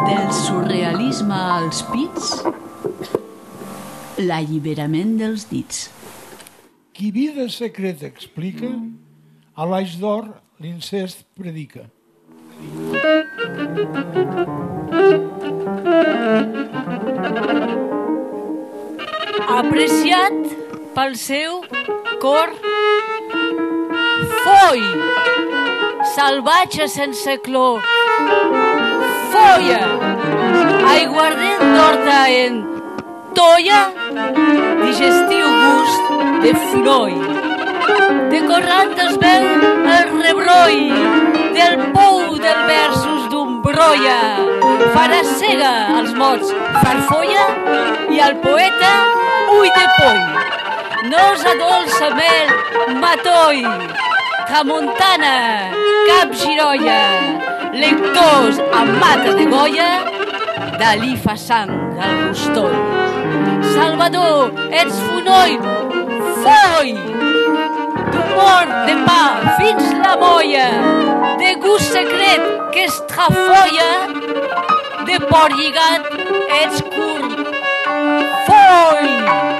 Del surrealisme als pits, l'alliberament dels dits. Qui vida secreta explica, a l'Aix d'Or l'incest predica. Apreciat pel seu cor foi, salvatge sense clor, folla, aiguardent d'horta en toia, digestiu gust de fonoll, de corrant es veu el rebroi, del pou del versos d'un brolla, farà cega als mots farfolla i al poeta ull de poll. Nos adolça mel matoll, tramuntana, cap girolla, lectors amb mata de goya, Dalí fa sang al gustoll. Salvador, ets fonoll, foll, d'humor de pa fins la molla, de gust secret que es trafolla, de por lligat ets curt, foll.